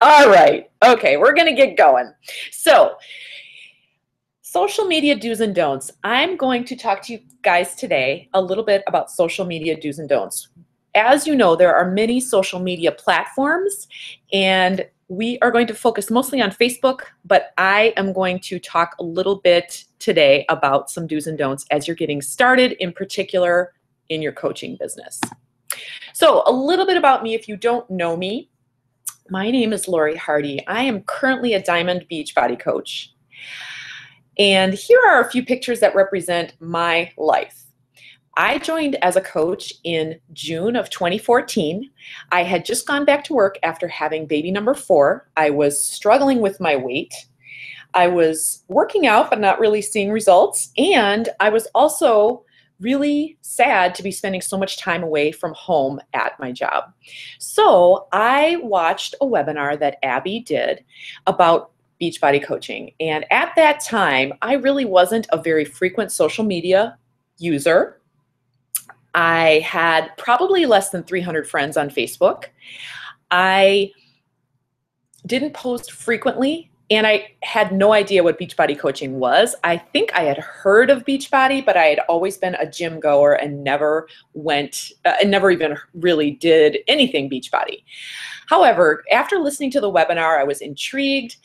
All right. Okay, we're going to get going. So, social media do's and don'ts. I'm going to talk to you guys today a little bit about social media do's and don'ts. As you know, there are many social media platforms, and we are going to focus mostly on Facebook, but I am going to talk a little bit today about some do's and don'ts as you're getting started, in particular in your coaching business. So, a little bit about me if you don't know me. My name is Lori Hardy. I am currently a Diamond Beachbody coach. And here are a few pictures that represent my life. I joined as a coach in June of 2014. I had just gone back to work after having baby number 4. I was struggling with my weight. I was working out but not really seeing results. And I was also really sad to be spending so much time away from home at my job. So I watched a webinar that Abby did about Beachbody coaching. And at that time, I really wasn't a very frequent social media user. I had probably less than 300 friends on Facebook. I didn't post frequently, and I had no idea what Beachbody coaching was. I think I had heard of Beachbody, but I had always been a gym goer and never even really did anything Beachbody. However, after listening to the webinar, I was intrigued.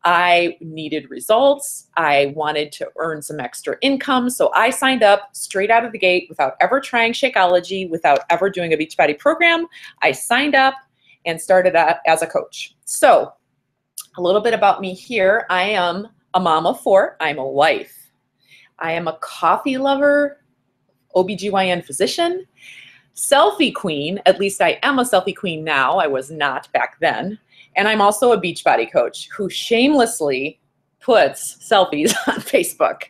I needed results. I wanted to earn some extra income. So I signed up straight out of the gate without ever trying Shakeology, without ever doing a Beachbody program. I signed up and started out as a coach. So a little bit about me here. I am a mom of 4. I'm a wife. I am a coffee lover, OBGYN physician, selfie queen. At least I am a selfie queen now. I was not back then. And I'm also a Beachbody coach who shamelessly puts selfies on Facebook.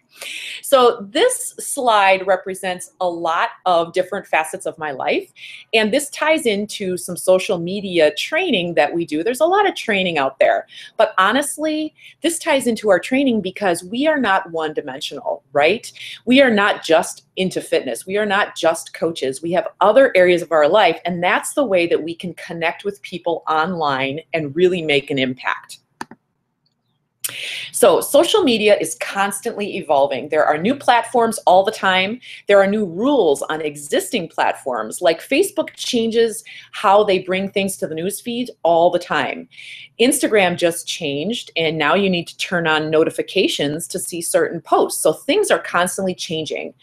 So this slide represents a lot of different facets of my life. And this ties into some social media training that we do. There's a lot of training out there. But honestly, this ties into our training because we are not one-dimensional, right? We are not just into fitness. We are not just coaches. We have other areas of our life. And that's the way that we can connect with people online and really make an impact. So social media is constantly evolving. There are new platforms all the time. There are new rules on existing platforms. Like Facebook changes how they bring things to the newsfeed all the time. Instagram just changed, and now you need to turn on notifications to see certain posts. So things are constantly changing.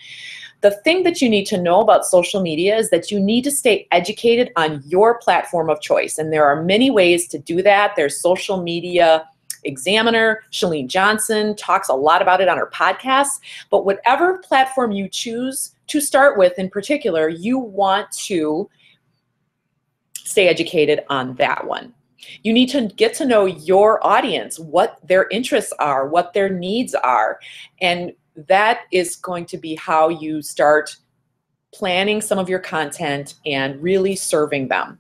The thing that you need to know about social media is that you need to stay educated on your platform of choice. And there are many ways to do that. There's Social Media Examiner. Chalene Johnson talks a lot about it on her podcast. But whatever platform you choose to start with in particular, you want to stay educated on that one. You need to get to know your audience, what their interests are, what their needs are. And that is going to be how you start planning some of your content and really serving them.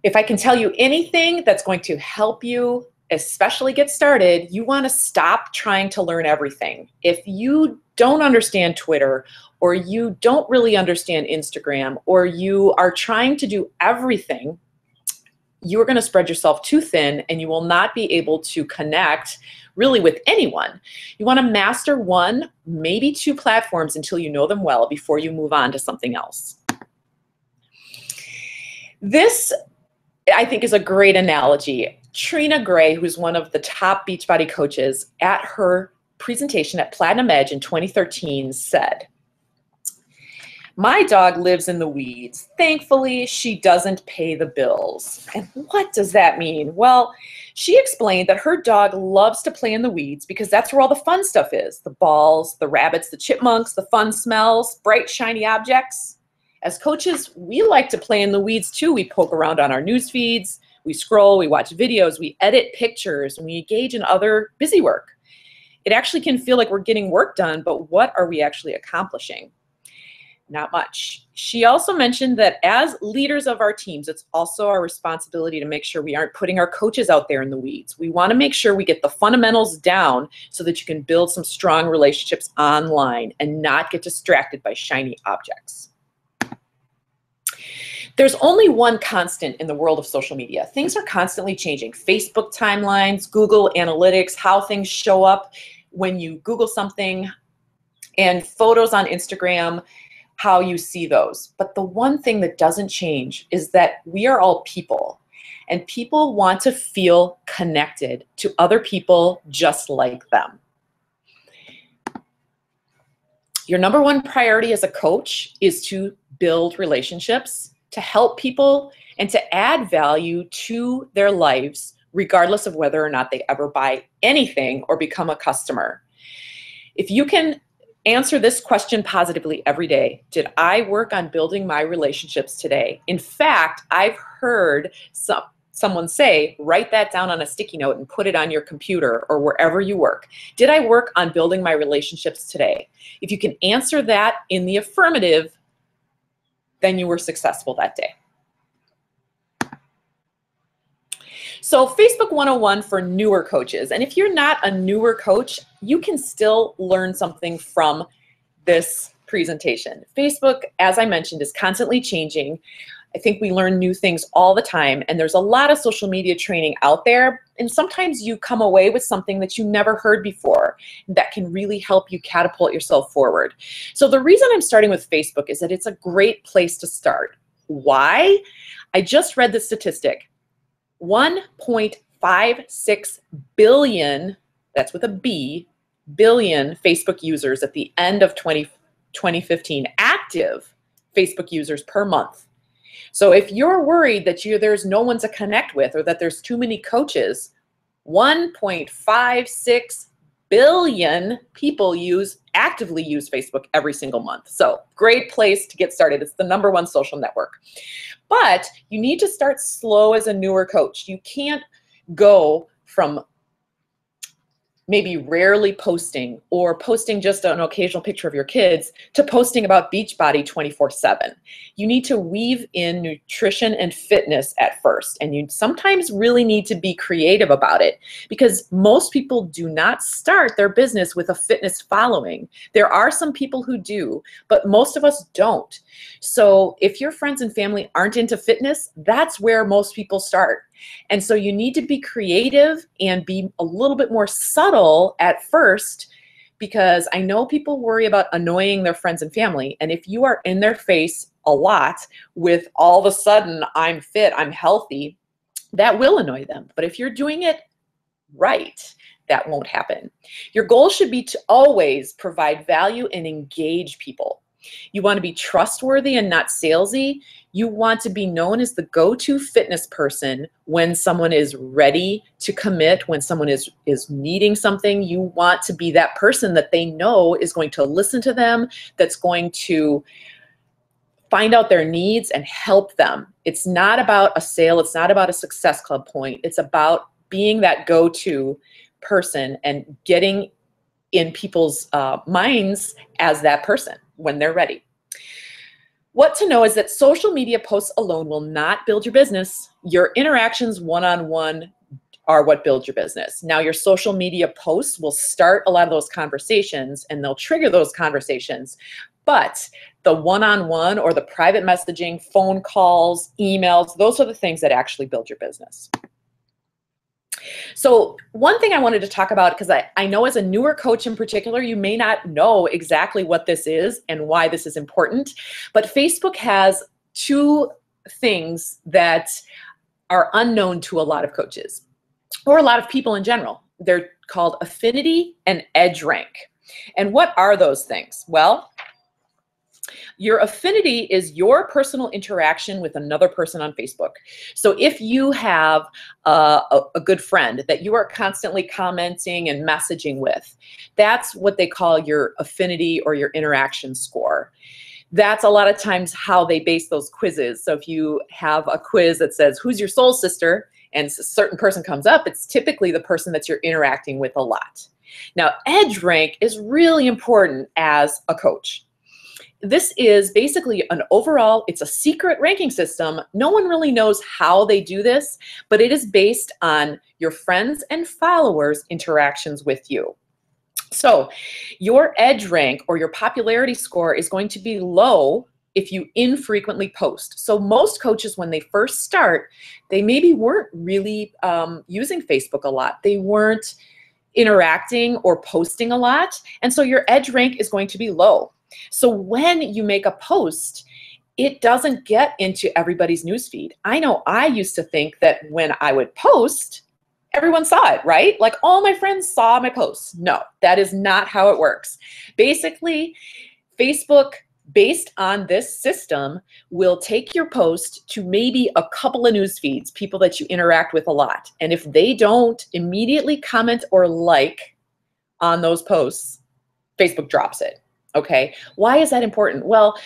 If I can tell you anything that's going to help you especially get started, you want to stop trying to learn everything. If you don't understand Twitter, or you don't really understand Instagram, or you are trying to do everything, you're going to spread yourself too thin and you will not be able to connect really with anyone. You want to master 1, maybe 2 platforms until you know them well before you move on to something else. This, I think, is a great analogy. Trina Gray, who's one of the top Beachbody coaches, at her presentation at Platinum Edge in 2013 said, "My dog lives in the weeds. Thankfully, she doesn't pay the bills." And what does that mean? Well, she explained that her dog loves to play in the weeds because that's where all the fun stuff is. The balls, the rabbits, the chipmunks, the fun smells, bright, shiny objects. As coaches, we like to play in the weeds too. We poke around on our news feeds. We scroll, we watch videos, we edit pictures, and we engage in other busy work. It actually can feel like we're getting work done, but what are we actually accomplishing? Not much. She also mentioned that as leaders of our teams, it's also our responsibility to make sure we aren't putting our coaches out there in the weeds. We want to make sure we get the fundamentals down so that you can build some strong relationships online and not get distracted by shiny objects. There's only one constant in the world of social media. Things are constantly changing. Facebook timelines, Google Analytics, how things show up when you Google something, and photos on Instagram, how you see those. But the one thing that doesn't change is that we are all people, and people want to feel connected to other people just like them. Your number one priority as a coach is to build relationships, to help people, and to add value to their lives, regardless of whether or not they ever buy anything or become a customer. If you can answer this question positively every day, did I work on building my relationships today? In fact, I've heard someone say, write that down on a sticky note and put it on your computer or wherever you work. Did I work on building my relationships today? If you can answer that in the affirmative, then you were successful that day. So Facebook 101 for newer coaches. And if you're not a newer coach, you can still learn something from this presentation. Facebook, as I mentioned, is constantly changing. I think we learn new things all the time, and there's a lot of social media training out there, and sometimes you come away with something that you never heard before that can really help you catapult yourself forward. So the reason I'm starting with Facebook is that it's a great place to start. Why? I just read the statistic. 1.56 billion, that's with a B, billion Facebook users at the end of 2015, active Facebook users per month. So if you're worried that there's no one to connect with or that there's too many coaches, 1.56 billion people actively use Facebook every single month. So great place to get started. It's the #1 social network. But you need to start slow as a newer coach. You can't go from maybe rarely posting or posting just an occasional picture of your kids to posting about Beachbody 24/7. You need to weave in nutrition and fitness at first, and you sometimes really need to be creative about it because most people do not start their business with a fitness following. There are some people who do, but most of us don't. So if your friends and family aren't into fitness, that's where most people start. And so you need to be creative and be a little bit more subtle at first, because I know people worry about annoying their friends and family. And if you are in their face a lot with all of a sudden, I'm fit, I'm healthy, that will annoy them. But if you're doing it right, that won't happen. Your goal should be to always provide value and engage people. You want to be trustworthy and not salesy. You want to be known as the go-to fitness person when someone is ready to commit, when someone is needing something. You want to be that person that they know is going to listen to them, that's going to find out their needs and help them. It's not about a sale. It's not about a Success Club point. It's about being that go-to person and getting in people's minds as that person when they're ready. What to know is that social media posts alone will not build your business. Your interactions one-on-one are what build your business. Now, your social media posts will start a lot of those conversations and they'll trigger those conversations, but the one-on-one or the private messaging, phone calls, emails, those are the things that actually build your business. So one thing I wanted to talk about, because I know as a newer coach in particular, you may not know exactly what this is and why this is important, but Facebook has two things that are unknown to a lot of coaches or a lot of people in general. They're called affinity and edge rank. And what are those things? Well, your affinity is your personal interaction with another person on Facebook. So if you have a good friend that you are constantly commenting and messaging with, that's what they call your affinity or your interaction score. That's a lot of times how they base those quizzes. So if you have a quiz that says, who's your soul sister? And a certain person comes up, it's typically the person that you're interacting with a lot. Now, edge rank is really important as a coach. This is basically an overall, it's a secret ranking system. No one really knows how they do this, but it is based on your friends and followers' interactions with you. So your edge rank or your popularity score is going to be low if you infrequently post. So most coaches, when they first start, they maybe weren't really using Facebook a lot. They weren't interacting or posting a lot. And so your edge rank is going to be low. So when you make a post, it doesn't get into everybody's newsfeed. I know I used to think that when I would post, everyone saw it, right? Like all my friends saw my posts. No, that is not how it works. Basically, Facebook, based on this system, will take your post to maybe a couple of news feeds, people that you interact with a lot. And if they don't immediately comment or like on those posts, Facebook drops it, okay? Why is that important? Well,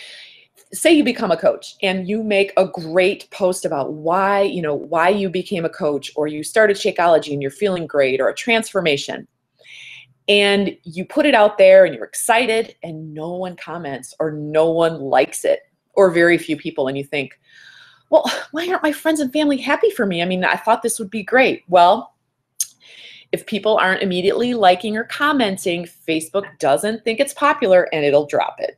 say you become a coach and you make a great post about why you became a coach, or you started Shakeology and you're feeling great, or a transformation. And you put it out there and you're excited and no one comments or no one likes it, or very few people, and you think, well, why aren't my friends and family happy for me? I mean, I thought this would be great. Well, if people aren't immediately liking or commenting, Facebook doesn't think it's popular and it'll drop it.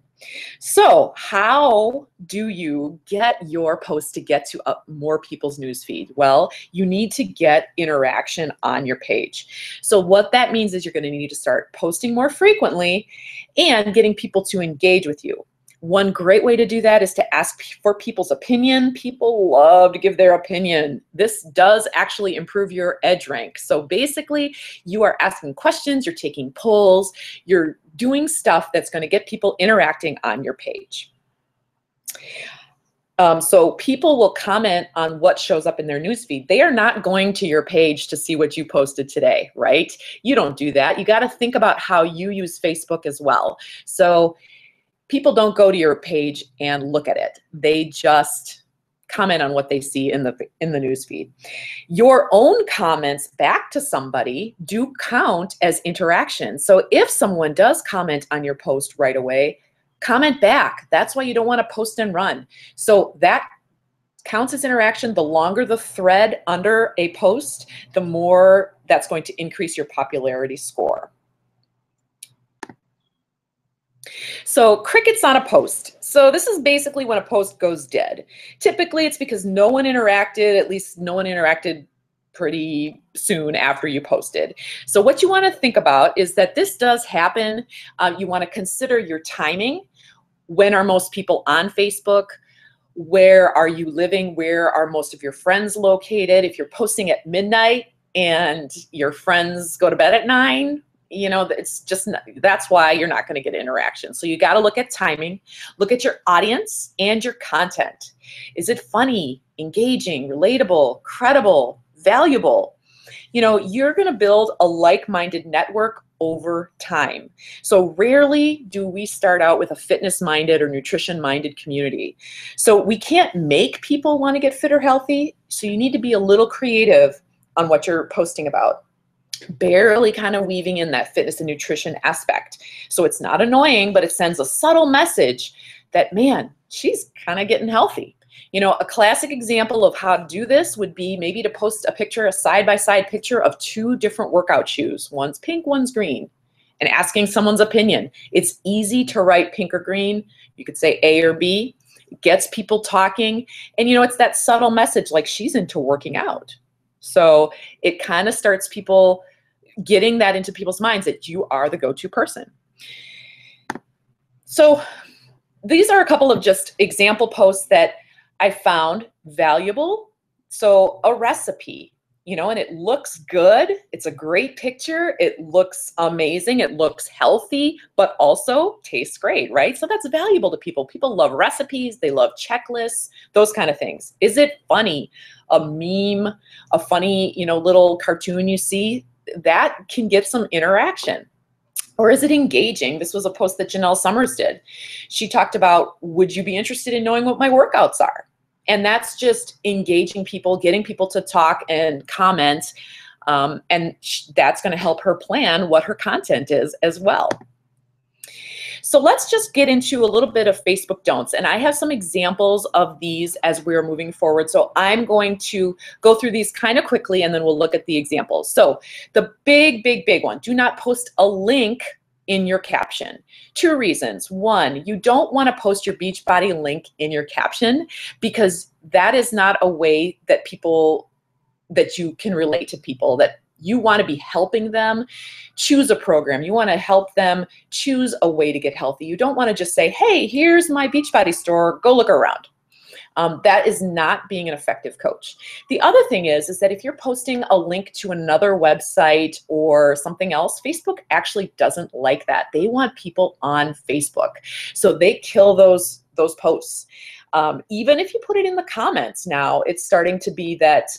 So how do you get your post to get to more people's newsfeed? Well, you need to get interaction on your page. So what that means is you're going to need to start posting more frequently and getting people to engage with you. One great way to do that is to ask for people's opinion. People love to give their opinion. This does actually improve your edge rank. So basically, you are asking questions, you're taking polls, you're doing stuff that's going to get people interacting on your page. So people will comment on what shows up in their newsfeed. They are not going to your page to see what you posted today, right? You don't do that. You got to think about how you use Facebook as well. So people don't go to your page and look at it. They just comment on what they see in the newsfeed. Your own comments back to somebody do count as interaction. So if someone does comment on your post right away, comment back. That's why you don't want to post and run. So that counts as interaction. The longer the thread under a post, the more that's going to increase your popularity score. So crickets on a post. So this is basically when a post goes dead. Typically it's because no one interacted, at least no one interacted pretty soon after you posted. So what you want to think about is that this does happen. You want to consider your timing. When are most people on Facebook? Where are you living? Where are most of your friends located? If you're posting at midnight and your friends go to bed at 9, it's just, that's why you're not going to get interaction. So you got to look at timing, look at your audience and your content. Is it funny, engaging, relatable, credible, valuable? You're going to build a like-minded network over time. So rarely do we start out with a fitness-minded or nutrition-minded community. So we can't make people want to get fit or healthy. So you need to be a little creative on what you're posting about. Barely kind of weaving in that fitness and nutrition aspect. So it's not annoying, but it sends a subtle message that, man, she's kind of getting healthy. A classic example of how to do this would be maybe to post a picture, a side-by-side picture of 2 different workout shoes. One's pink, one's green, and asking someone's opinion. It's easy to write pink or green. You could say A or B. It gets people talking. And it's that subtle message like she's into working out. So it kind of starts people getting that into people's minds that you are the go-to person. So these are a couple of just example posts that I found valuable. So a recipe, and it looks good. It's a great picture. It looks amazing. It looks healthy, but also tastes great, right? So that's valuable to people. People love recipes. They love checklists, those kind of things. Is it funny? A meme, a funny, little cartoon you see, that can get some interaction. Or is it engaging? This was a post that Janelle Summers did. She talked about, would you be interested in knowing what my workouts are? And that's just engaging people, getting people to talk and comment. And that's going to help her plan what her content is as well. So let's just get into a little bit of Facebook don'ts. And I have some examples of these as we're moving forward. So I'm going to go through these kind of quickly and then we'll look at the examples. So the big one, do not post a link in your caption. 2 reasons. 1, you don't want to post your Beachbody link in your caption because that is not a way that you can relate to people, that you want to be helping them choose a program. You want to help them choose a way to get healthy. You don't want to just say, hey, here's my Beachbody store, go look around. That is not being an effective coach. The other thing is that if you're posting a link to another website or something else, Facebook actually doesn't like that. They want people on Facebook. So they kill those posts. Even if you put it in the comments now, it's starting to be that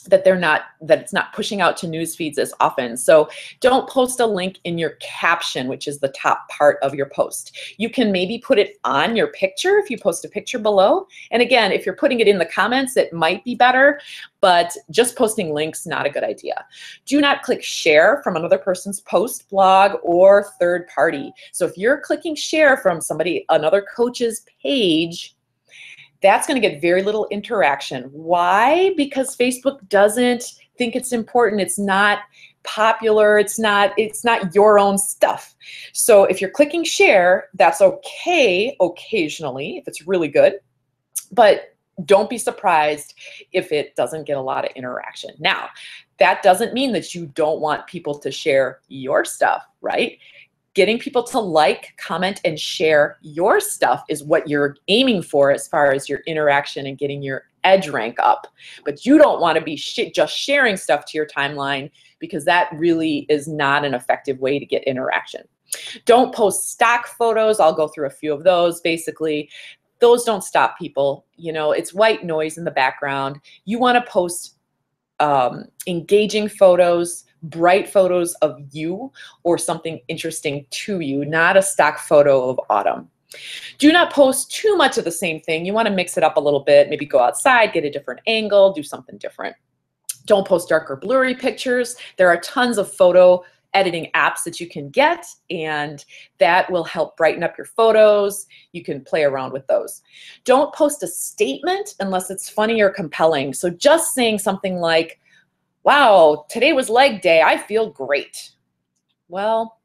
it's not pushing out to news feeds as often. So don't post a link in your caption, which is the top part of your post. You can maybe put it on your picture if you post a picture below. And again, if you're putting it in the comments, it might be better, but just posting links, not a good idea. Do not click share from another person's post, blog, or third party. So if you're clicking share from another coach's page, that's going to get very little interaction. Why? Because Facebook doesn't think it's important. It's not popular. It's not your own stuff. So if you're clicking share, that's okay occasionally if it's really good, but don't be surprised if it doesn't get a lot of interaction. Now, that doesn't mean that you don't want people to share your stuff, right? Getting people to like, comment, and share your stuff is what you're aiming for as far as your interaction and getting your edge rank up. But you don't want to be just sharing stuff to your timeline, because that really is not an effective way to get interaction. Don't post stock photos. I'll go through a few of those. Basically, those don't stop people. You know, it's white noise in the background. You want to post engaging photos, bright photos of you or something interesting to you, not a stock photo of autumn. Do not post too much of the same thing. You want to mix it up a little bit, maybe go outside, get a different angle, do something different. Don't post dark or blurry pictures. There are tons of photo editing apps that you can get, and that will help brighten up your photos. You can play around with those. Don't post a statement unless it's funny or compelling. So just saying something like, wow, today was leg day, I feel great. Well,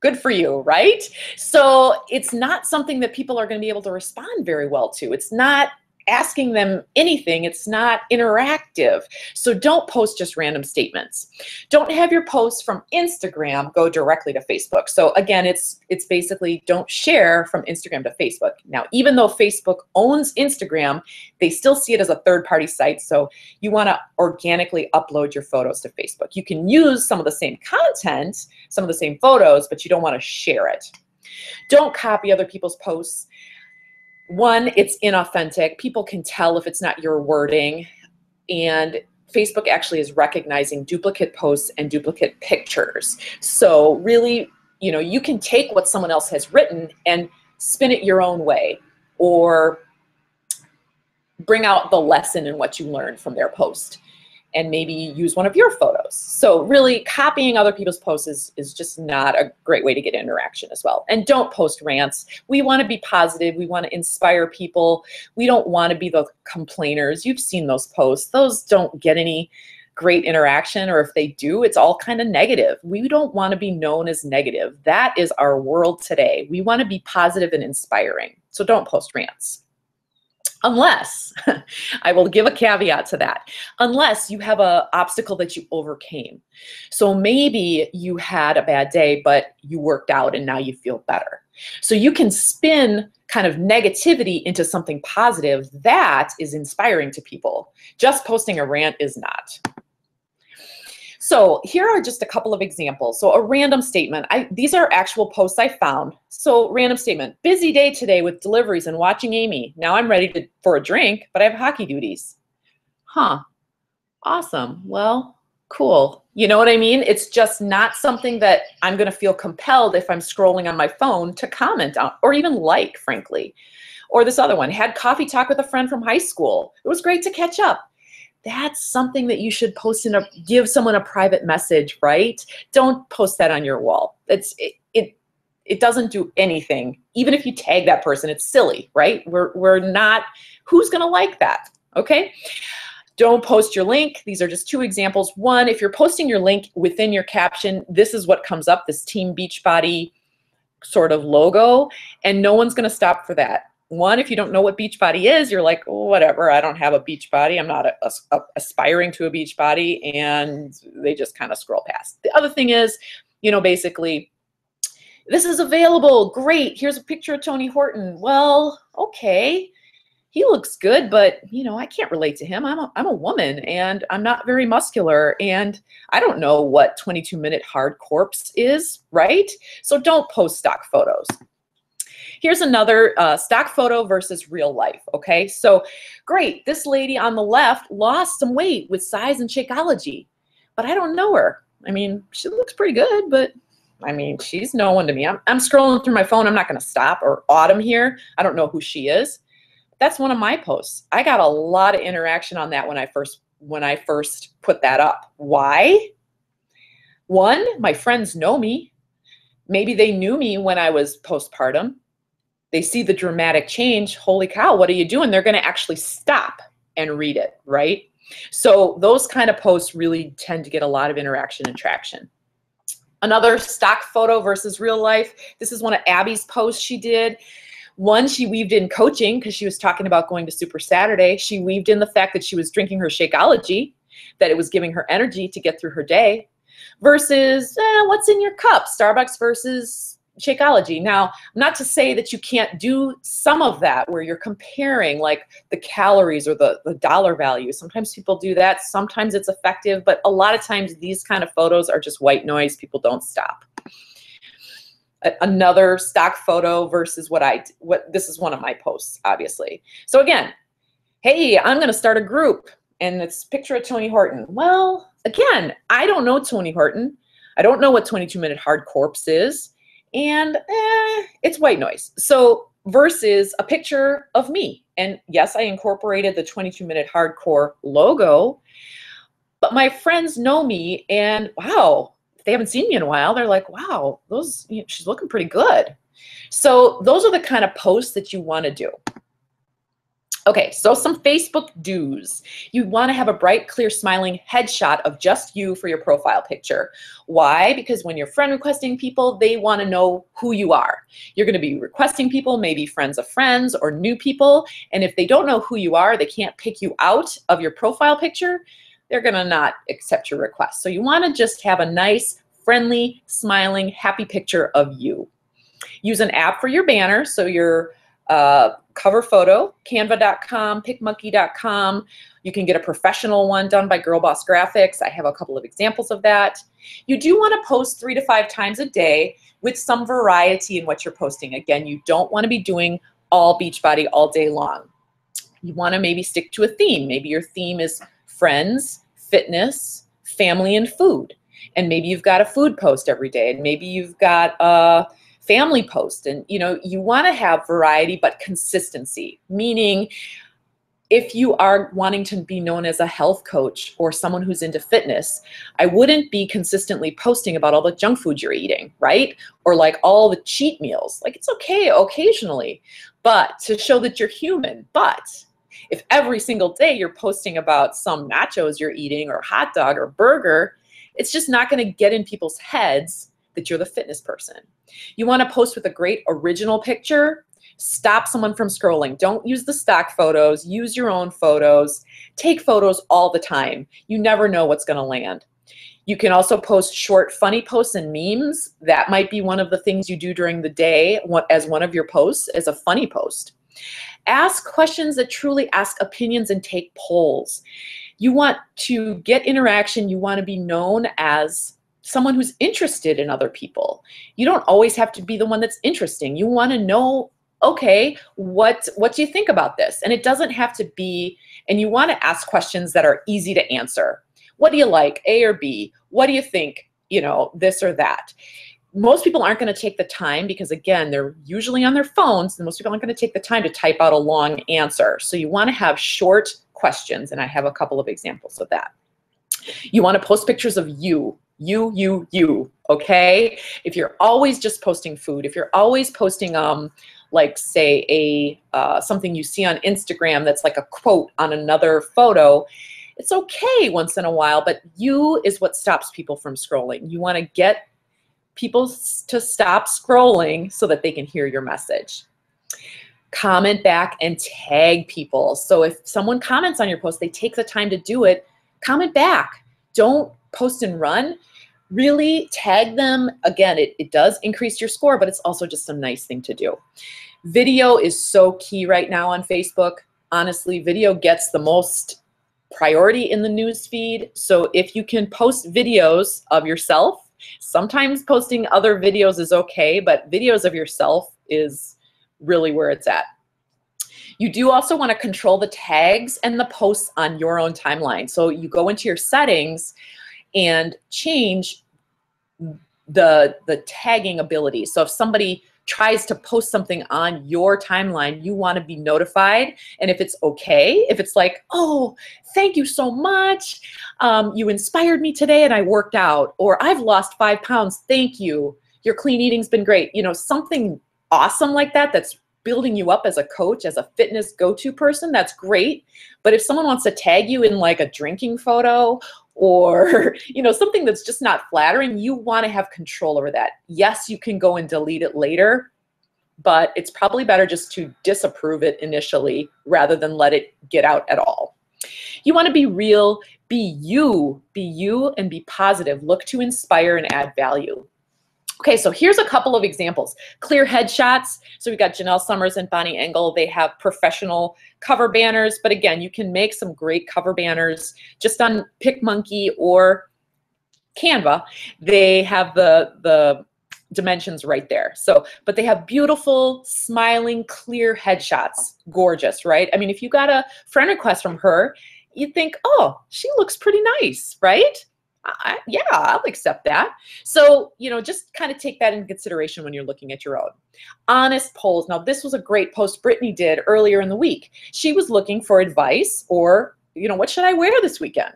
good for you, right? So it's not something that people are going to be able to respond very well to. It's not asking them anything. It's not interactive. So don't post just random statements. Don't have your posts from Instagram go directly to Facebook. So again, it's basically don't share from Instagram to Facebook. Now, even though Facebook owns Instagram, they still see it as a third-party site. So you want to organically upload your photos to Facebook. You can use some of the same content, some of the same photos, but you don't want to share it. Don't copy other people's posts. 1, it's inauthentic. People can tell if it's not your wording, and Facebook actually is recognizing duplicate posts and duplicate pictures. So really, you know, you can take what someone else has written and spin it your own way, or bring out the lesson in what you learned from their post and maybe use one of your photos. So really, copying other people's posts is just not a great way to get interaction as well. And don't post rants. We want to be positive. We want to inspire people. We don't want to be the complainers. You've seen those posts. Those don't get any great interaction, or if they do, it's all kind of negative. We don't want to be known as negative. That is our world today. We want to be positive and inspiring. So don't post rants. Unless, I will give a caveat to that, unless you have an obstacle that you overcame. So maybe you had a bad day, but you worked out and now you feel better. So you can spin kind of negativity into something positive. That is inspiring to people. Just posting a rant is not. So here are just a couple of examples. So a random statement. These are actual posts I found. So random statement. Busy day today with deliveries and watching Amy. Now I'm ready for a drink, but I have hockey duties. Huh. Awesome. Well, cool. You know what I mean? It's just not something that I'm going to feel compelled if I'm scrolling on my phone to comment on or even like, frankly. Or this other one. Had coffee talk with a friend from high school. It was great to catch up. That's something that you should post give someone a private message, right? Don't post that on your wall. It doesn't do anything. Even if you tag that person, it's silly, right? We're not, who's gonna like that, okay? Don't post your link. These are just two examples. One, if you're posting your link within your caption, this is what comes up, this Team Beachbody sort of logo, and no one's going to stop for that. One, if you don't know what Beachbody is, you're like, oh, whatever, I don't have a Beachbody. I'm not aspiring to a Beachbody, and they just kind of scroll past. The other thing is, you know, basically, this is available. Great. Here's a picture of Tony Horton. Well, okay. He looks good, but, you know, I can't relate to him. I'm a woman, and I'm not very muscular, and I don't know what 22-minute hard corpse is, right? So don't post stock photos. Here's another stock photo versus real life, okay? So great, this lady on the left lost some weight with size and Shakeology, but I don't know her. I mean, she looks pretty good, but I mean, she's no one to me. I'm scrolling through my phone. I'm not gonna stop. Or Autumn here, I don't know who she is. That's one of my posts. I got a lot of interaction on that when I first put that up. Why? One, my friends know me. Maybe they knew me when I was postpartum. They see the dramatic change. Holy cow, what are you doing? They're going to actually stop and read it, right? So those kind of posts really tend to get a lot of interaction and traction. Another stock photo versus real life. This is one of Abby's posts she did. One, she weaved in coaching because she was talking about going to Super Saturday. She weaved in the fact that she was drinking her Shakeology, that it was giving her energy to get through her day, versus what's in your cup, Starbucks versus Shakeology. Now, not to say that you can't do some of that where you're comparing like the calories or the dollar value. Sometimes people do that. Sometimes it's effective, but a lot of times these kind of photos are just white noise. People don't stop. Another stock photo versus this is one of my posts, obviously. So again, hey, I'm going to start a group, and it's a picture of Tony Horton. Well, again, I don't know Tony Horton. I don't know what 22-minute hard corpse is, and it's white noise. So versus a picture of me. And yes, I incorporated the 22-minute hardcore logo, but my friends know me, and wow, if they haven't seen me in a while, they're like, wow, she's looking pretty good. So those are the kind of posts that you want to do. Okay, so some Facebook do's. You want to have a bright, clear, smiling headshot of just you for your profile picture. Why? Because when you're friend requesting people, they want to know who you are. You're going to be requesting people, maybe friends of friends or new people, and if they don't know who you are, they can't pick you out of your profile picture, they're going to not accept your request. So you want to just have a nice, friendly, smiling, happy picture of you. Use an app for your banner, so your cover photo, canva.com, picmonkey.com. You can get a professional one done by Girl Boss Graphics. I have a couple of examples of that. You do want to post 3 to 5 times a day with some variety in what you're posting. Again, you don't want to be doing all Beachbody all day long. You want to maybe stick to a theme. Maybe your theme is friends, fitness, family, and food. And maybe you've got a food post every day, and maybe you've got a family post. And you know, you want to have variety but consistency, meaning if you are wanting to be known as a health coach or someone who's into fitness, I wouldn't be consistently posting about all the junk food you're eating, right? Or like all the cheat meals. Like, it's okay occasionally, but to show that you're human. But if every single day you're posting about some nachos you're eating or hot dog or burger, it's just not going to get in people's heads that you're the fitness person. You want to post with a great original picture. Stop someone from scrolling. Don't use the stock photos. Use your own photos. Take photos all the time. You never know what's going to land. You can also post short, funny posts and memes. That might be one of the things you do during the day as one of your posts, as a funny post. Ask questions that truly ask opinions and take polls. You want to get interaction. You want to be known as someone who's interested in other people. You don't always have to be the one that's interesting. You want to know, okay, what do you think about this? And it doesn't have to be, and you want to ask questions that are easy to answer. What do you like, A or B? What do you think, you know, this or that? Most people aren't going to take the time because, again, they're usually on their phones, and most people aren't going to take the time to type out a long answer. So you want to have short questions, and I have a couple of examples of that. You want to post pictures of you, okay? If you're always just posting food, if you're always posting, like say something you see on Instagram that's like a quote on another photo, It's okay once in a while, but you is what stops people from scrolling. You want to get people to stop scrolling so that they can hear your message. Comment back and tag people. So if someone comments on your post, they take the time to do it, comment back. Don't post and run. Really tag them. Again, it does increase your score, but it's also just a nice thing to do. Video is so key right now on Facebook. Honestly, video gets the most priority in the news feed. So if you can post videos of yourself, sometimes posting other videos is okay, but videos of yourself is really where it's at. You do also want to control the tags and the posts on your own timeline. So you go into your settings and change the tagging ability. So if somebody tries to post something on your timeline, you want to be notified. And if it's okay, if it's like, oh, thank you so much. You inspired me today and I worked out, or I've lost 5 pounds. Thank you. Your clean eating's been great. You know, something awesome like that, that's building you up as a coach, as a fitness go-to person, that's great. But if someone wants to tag you in like a drinking photo or, you know, something that's just not flattering, you want to have control over that. Yes, you can go and delete it later, but it's probably better just to disapprove it initially rather than let it get out at all. You want to be real, be you, and be positive. Look to inspire and add value. Okay, so here's a couple of examples. Clear headshots. So we've got Janelle Summers and Bonnie Engel. They have professional cover banners, but again, you can make some great cover banners just on PicMonkey or Canva. They have the dimensions right there. So, but they have beautiful, smiling, clear headshots. Gorgeous, right? I mean, if you got a friend request from her, you'd think, oh, she looks pretty nice, right? Yeah, I'll accept that. So, you know, just kind of take that into consideration when you're looking at your own. Honest polls. Now, this was a great post Brittany did earlier in the week. She was looking for advice or, you know, what should I wear this weekend?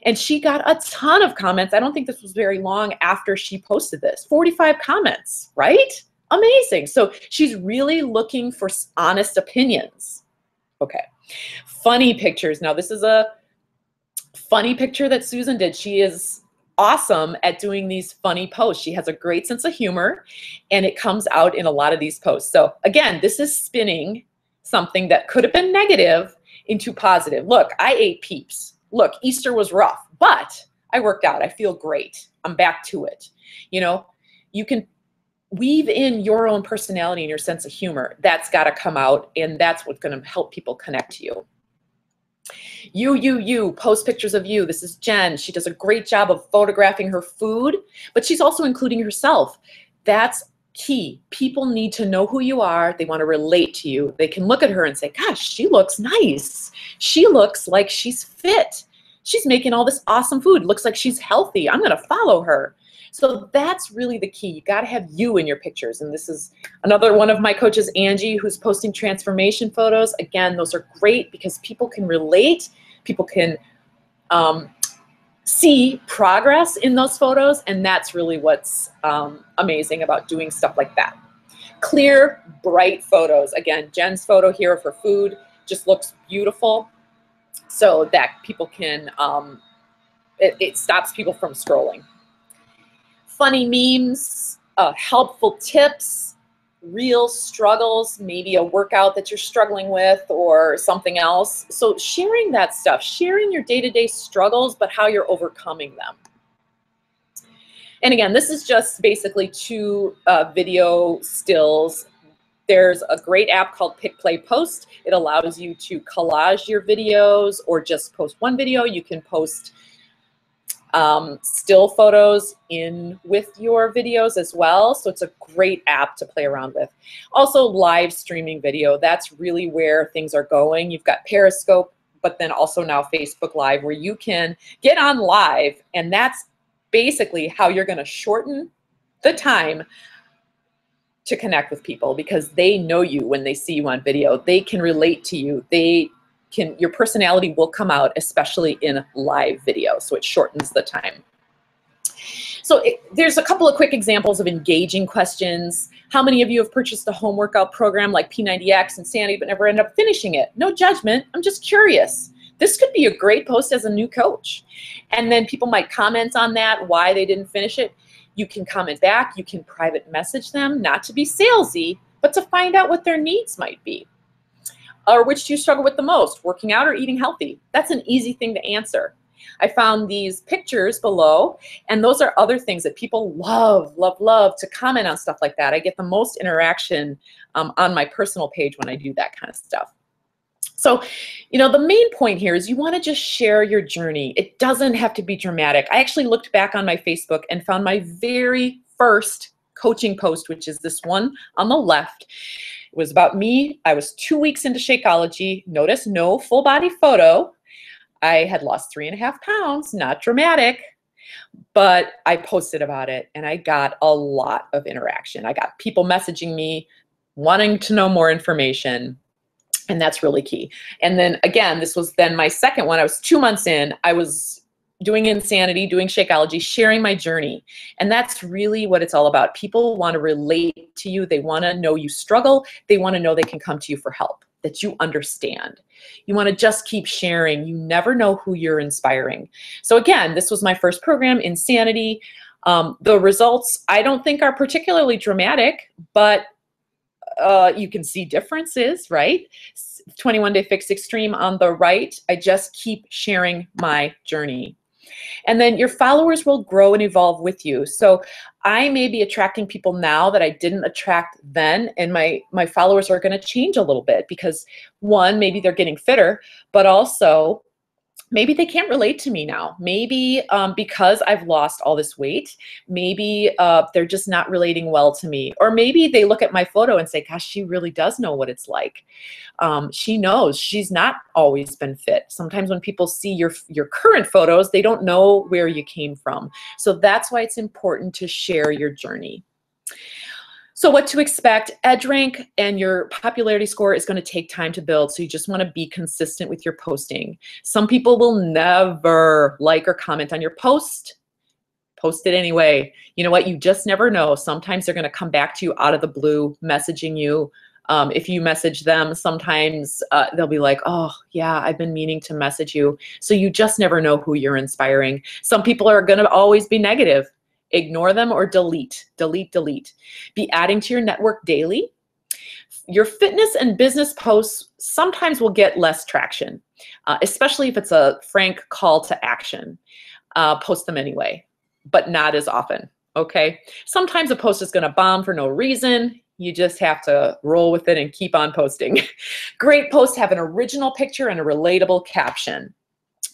And she got a ton of comments. I don't think this was very long after she posted this. 45 comments, right? Amazing. So she's really looking for honest opinions. Okay. Funny pictures. Now, this is a funny picture that Susan did. She is awesome at doing these funny posts. She has a great sense of humor, and it comes out in a lot of these posts. So again, this is spinning something that could have been negative into positive. Look, I ate Peeps. Look, Easter was rough, but I worked out. I feel great. I'm back to it. You know, you can weave in your own personality and your sense of humor. That's got to come out, and that's what's going to help people connect to you. You, post pictures of you. This is Jen. She does a great job of photographing her food, but she's also including herself. That's key. People need to know who you are. They want to relate to you. They can look at her and say, gosh, she looks nice. She looks like she's fit. She's making all this awesome food. Looks like she's healthy. I'm going to follow her. So that's really the key. You got to have you in your pictures. And this is another one of my coaches, Angie, who's posting transformation photos. Again, those are great because people can relate. People can see progress in those photos. And that's really what's amazing about doing stuff like that. Clear, bright photos. Again, Jen's photo here of her food just looks beautiful so that people can, it stops people from scrolling. Funny memes, helpful tips, real struggles, maybe a workout that you're struggling with or something else. So sharing that stuff, sharing your day-to-day struggles, but how you're overcoming them. And again, this is just basically 2 video stills. There's a great app called Pick, Play, Post. It allows you to collage your videos or just post one video. You can post still photos in with your videos as well. So it's a great app to play around with. Also live streaming video. That's really where things are going. You've got Periscope, but then also now Facebook Live where you can get on live, and that's basically how you're going to shorten the time to connect with people because they know you when they see you on video. They can relate to you. Your personality will come out, especially in live video, so it shortens the time. So there's a couple of quick examples of engaging questions. How many of you have purchased a home workout program like P90X and Sandy but never end up finishing it? No judgment, I'm just curious. This could be a great post as a new coach. And then people might comment on that, why they didn't finish it. You can comment back, you can private message them, not to be salesy, but to find out what their needs might be. Or which do you struggle with the most, working out or eating healthy? That's an easy thing to answer. I found these pictures below, and those are other things that people love to comment on stuff like that. I get the most interaction on my personal page when I do that kind of stuff. So, the main point here is you want to just share your journey. It doesn't have to be dramatic. I actually looked back on my Facebook and found my very first coaching post, which is this one on the left. It was about me. I was 2 weeks into Shakeology. Notice no full body photo. I had lost 3.5 pounds, not dramatic, but I posted about it and I got a lot of interaction. I got people messaging me, wanting to know more information, and that's really key. And then again, this was then my second one. I was 2 months in. I was doing Insanity, doing Shakeology, sharing my journey. And that's really what it's all about. People want to relate to you. They want to know you struggle. They want to know they can come to you for help, that you understand. You want to just keep sharing. You never know who you're inspiring. So again, this was my first program, Insanity. The results, I don't think are particularly dramatic, but you can see differences, right? 21-Day Fix Extreme on the right. I just keep sharing my journey. And then your followers will grow and evolve with you. So I may be attracting people now that I didn't attract then, and my followers are going to change a little bit because, one, maybe they're getting fitter, but also maybe they can't relate to me now. Maybe because I've lost all this weight, maybe they're just not relating well to me. Or maybe they look at my photo and say, gosh, she really does know what it's like. She knows she's not always been fit. Sometimes when people see your current photos, they don't know where you came from. So that's why it's important to share your journey. So what to expect, edge rank and your popularity score is going to take time to build. So you just want to be consistent with your posting. Some people will never like or comment on your post. Post it anyway. You know what? You just never know. Sometimes they're going to come back to you out of the blue, messaging you. If you message them, sometimes they'll be like, oh, yeah, I've been meaning to message you. So you just never know who you're inspiring. Some people are going to always be negative. Ignore them or delete, delete, delete. Be adding to your network daily. Your fitness and business posts sometimes will get less traction, especially if it's a frank call to action. Post them anyway, but not as often, okay? Sometimes a post is gonna bomb for no reason. You just have to roll with it and keep on posting. Great posts have an original picture and a relatable caption.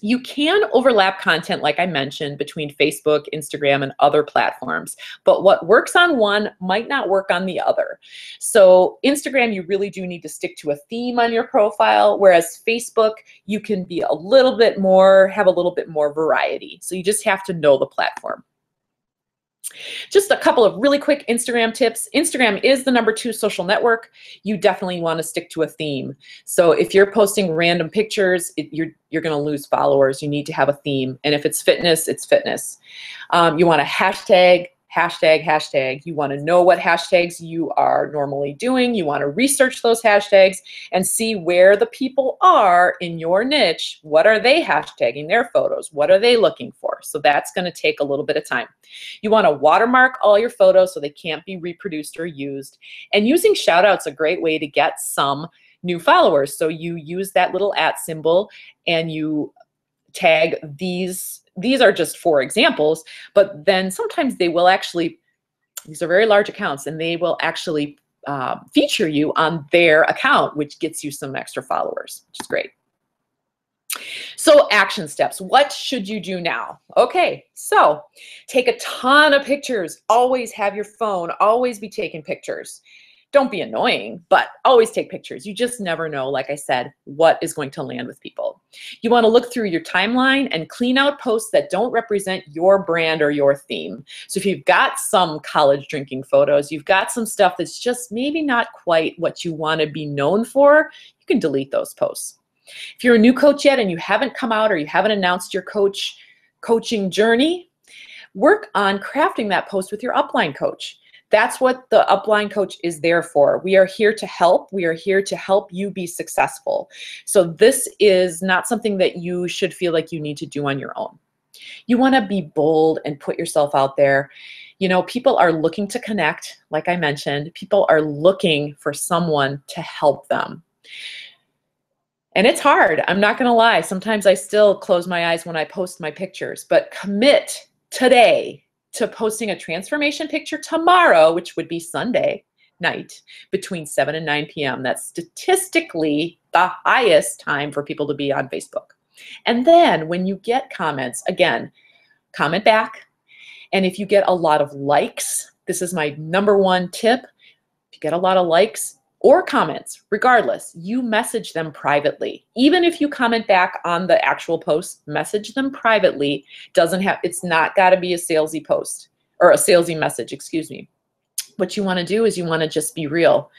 You can overlap content, like I mentioned, between Facebook, Instagram, and other platforms. But what works on one might not work on the other. So Instagram, you really do need to stick to a theme on your profile, whereas Facebook, you can be a little bit more, have a little bit more variety. So you just have to know the platform. Just a couple of really quick Instagram tips. Instagram is the #2 social network. You definitely want to stick to a theme. So if you're posting random pictures, you're going to lose followers. You need to have a theme. And if it's fitness, it's fitness. You want to hashtag, hashtag, hashtag. You want to know what hashtags you are normally doing. You want to research those hashtags and see where the people are in your niche. What are they hashtagging their photos? What are they looking for? So that's going to take a little bit of time. You want to watermark all your photos so they can't be reproduced or used. And using shout outs is a great way to get some new followers. So you use that little @ symbol and you tag these. These are just 4 examples, but then sometimes they will actually, these are very large accounts, and they will actually feature you on their account, which gets you some extra followers, which is great. So action steps, what should you do now? Okay, so take a ton of pictures. Always have your phone, always be taking pictures. Don't be annoying, but always take pictures. You just never know, like I said, what is going to land with people. You want to look through your timeline and clean out posts that don't represent your brand or your theme. So if you've got some college drinking photos, you've got some stuff that's just maybe not quite what you want to be known for, you can delete those posts. If you're a new coach yet and you haven't come out or you haven't announced your coaching journey, work on crafting that post with your upline coach. That's what the upline coach is there for. We are here to help. We are here to help you be successful. So this is not something that you should feel like you need to do on your own. You want to be bold and put yourself out there. You know, people are looking to connect, like I mentioned. People are looking for someone to help them. And it's hard. I'm not going to lie. Sometimes I still close my eyes when I post my pictures, but commit today to posting a transformation picture tomorrow, which would be Sunday night between 7 and 9 p.m. That's statistically the highest time for people to be on Facebook. And then when you get comments, again, comment back. And if you get a lot of likes, this is my number one tip. If you get a lot of likes or comments, regardless, you message them privately. Even if you comment back on the actual post, message them privately. It's not got to be a salesy post or a salesy message, excuse me. What you want to do is you want to just be real.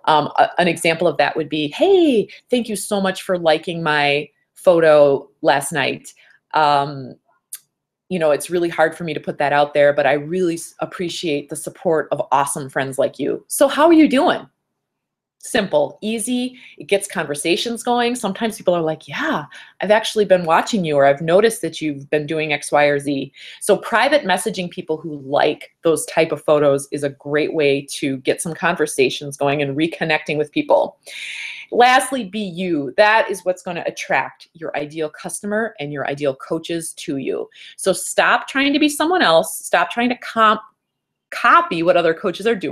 An example of that would be, hey, thank you so much for liking my photo last night. You know, it's really hard for me to put that out there, but I really appreciate the support of awesome friends like you. So how are you doing? Simple, easy, it gets conversations going. Sometimes people are like, yeah, I've actually been watching you, or I've noticed that you've been doing X, Y, or Z. So private messaging people who like those type of photos is a great way to get some conversations going and reconnecting with people. Lastly, be you. That is what's going to attract your ideal customer and your ideal coaches to you. So stop trying to be someone else. Stop trying to copy what other coaches are doing.